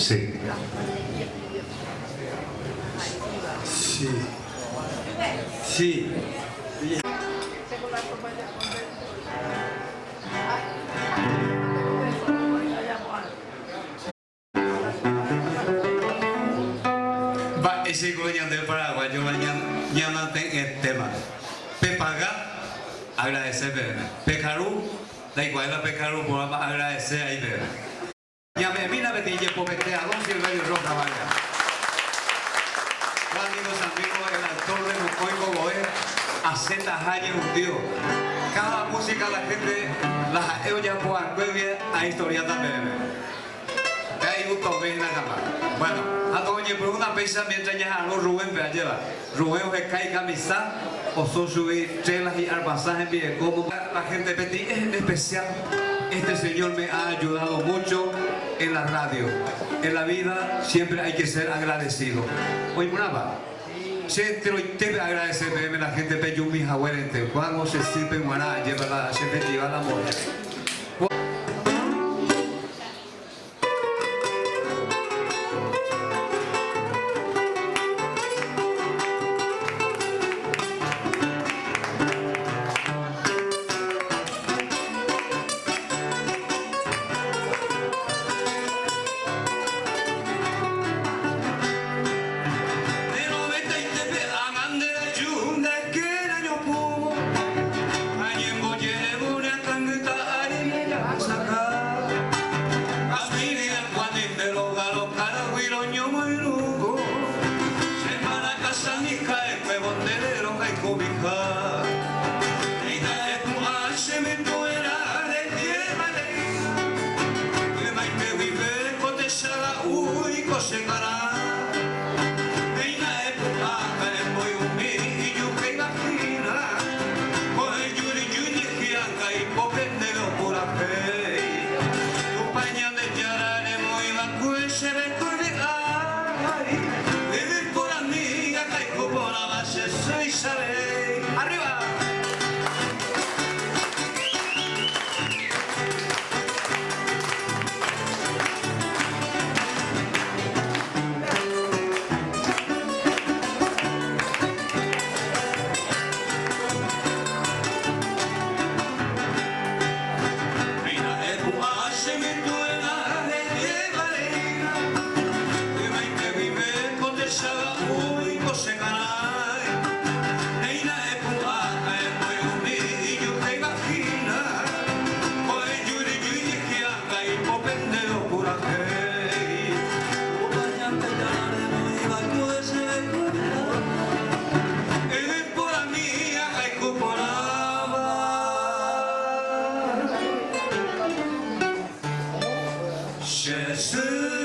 Sí. Sí. Sí. Va, ese coño del Paraguay, yo mañana tengo el tema. Pepaga, agradecer, Pecarú, da igual la Pecarú, por agradecer ahí, ya me mira Betille Popetea, don Silverio Roca, vaya. Amigos, el actor de Mucoico Goé, Aceta Jaya un tío. Cada música la gente, las eoya puan bien a historia también. Hay un toque en la cama. Bueno, a doña por una pesa mientras ya algo Rubén me lleva. Rubén se cae camisa, o son subir chelas y armasajes bien. Como la gente Betty es especial. Este señor me ha ayudado mucho en la radio. En la vida siempre hay que ser agradecido. Oye, brava. Se te agradece la gente Peyumi Jahuerente. Cuando se sirve en Guaná, lleva la lleva la moda. Yes, sir.